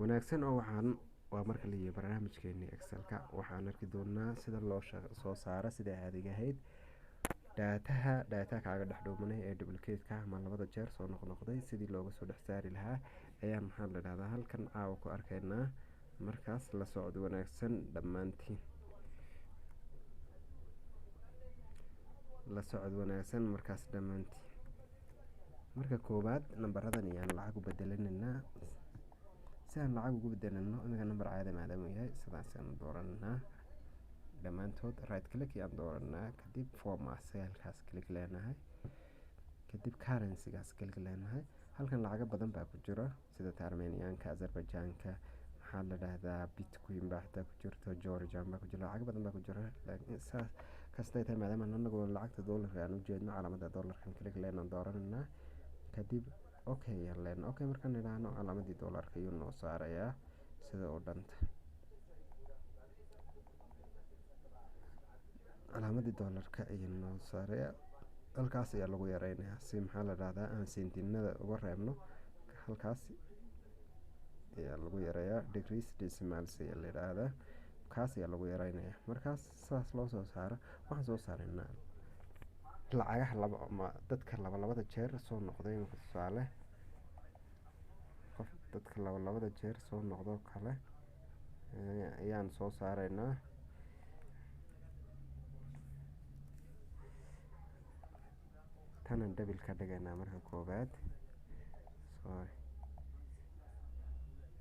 wanaagsan oo waxaan waa marka la yimaado barnaamijkeeni Excel-ka waxaan arki doonaa sida loo soo saaro sida caadiga ahayd data kaaga dhex dhuumanay ee duplicate-ka ama labada jeer soo noqnoqday sidii looga soo dhex saari lahaa ayaan maxaa la dhahdaa halkan caawa ku arkaynaa. markaas la socod wanaagsan dhammaantiin markaas dhammaantiin marka koowaad nambaradan ayaan lacag u bedelanaynaa. si aan lacag ugu bedelano inaga nambar caadi maadaama yahay sidaas aan dooranaa dhammaantood right click ayaan dooranaa kadib format halkaas click leenahay kadib currency-gaas click leenahay. halkan lacago badan baa ku jira sida Armenian-ka, Azerbaijan-ka, maxaa la dhahdaa Bitcoin baa xitaa ku jirto, Georgian baa ku jira, lacago badan baa ku jira. laakiin saas kastay tahay maadaama anagoo lacagta dollarka aan u jeedno calaamada dollarkan click leenaan dooranaa kadib okay ayaan leenahay. okay markaan idhaahno calaamadii dollarka ayuu noo saarayaa sida oo dhanta calaamadii dollarka ayuu noo saarayaa. halkaas ayaa lagu yareynayaa si maxaa la dhahdaa aan sentinada uga reebno. halkaas ayaa lagu yareeyaa degrees decimals ayaa la yidhaahdaa. kaas ayaa lagu yareynayaa. markaas saas loo soo saaro waxaan soo saaraynaa lacagaha dadka labada jeer soo noqday tusaale dadka labada jeer soo noqdo kale ayaan soo saaraynaa. tanan double ka dhigaynaa marka koowaad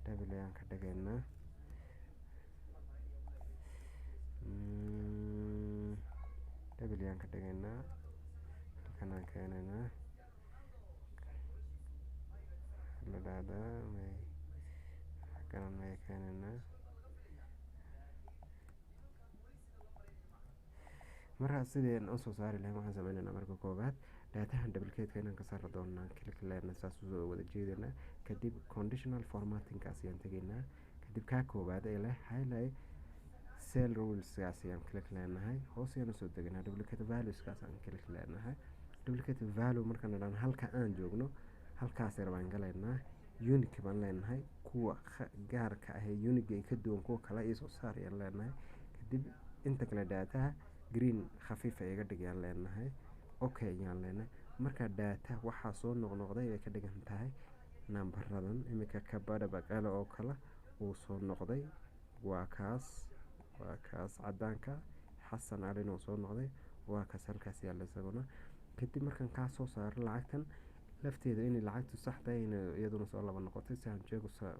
double ayaan ka dhigaynaa. double ayaan ka dhigaynaa. halkan aan keenaynaa la dhahdaa halkan may keenaynaa. markaas sideen u soo saari lahayn waxaan sameynaynaa marka koowaad datahan duplicate-ka inaan ka saari doonaa click leenahay saas usoo wada jeedinaa kadib conditional formatting-kaas ayaan tegaynaa kadib kaa koowaad ee leh highlight cell rules-kaas ayaan click leenahay hoos ayaan usoo degaynaa duplicate values-kaas aan click leenahay. duplicate value markaan idhaahno halka aan joogno halkaas yar baan galaynaa unique baan leenahay kuwa gaarka ah ee unique ay ka duwan kuwa kale iyo soo saar ayaan leenahay kadib inta kale dataha green khafiif ay iga dhigayaan leenahay okay ayaan leenahay. marka data waxaa soo noqnoqday ay ka dhigan tahay nambaradan imika ka badabaqale oo kale uu soo noqday waa kaas cadaanka xasan calin oo soo noqday waa kaas halkaas yaalla isaguna. kadib markaan kaa soo saaro lacagtan lafteeda inay lacagtu sax tahay iyaduna soo laba noqotay si aan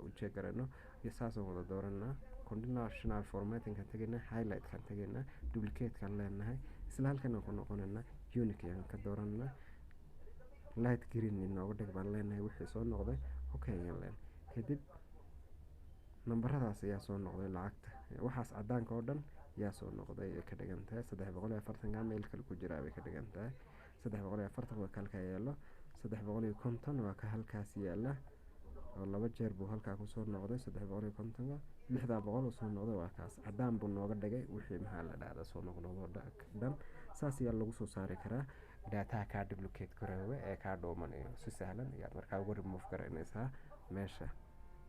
u jeeg garayno iyo saasoo wada dooranaa conditional formatting-kan tegaynaa highlight-kan tegaynaa duplicate-kan leenahay isla halkan aan ku noqonaynaa unique ayaan ka dooranaa light green inooga dhig baan leenahay wixii soo noqday okay ayaan leenahay. kadib nambaradaas ayaa soo noqday lacagta waxaas cadaanka oo dhan yaa soo noqday ay ka dhigan tahay 340 meel kale ku jira bay ka dhigan tahay 340 waa kalka yaalo 350 waa ka halkaas yaala oo laba jeer buu halkaa ku soo noqday 350 600 soo noqday waa kaas cadaan buu nooga dhigay wixii maxaa la dhahdaa soo noqnoqdo dhan. saas ayaa lagu soo saari karaa data ka duplicate gareewe ee ka dhuumanayo si sahlan ayaad markaa uga remove garaynaysaa meesha.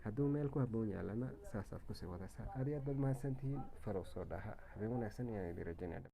hadduu meel ku habboon yaalana saasaad kusii wadaysaa. aad iyo aad baad mahadsantihiin falow soo dhaha habeen wanaagsan ayaan idin rajaynayaa.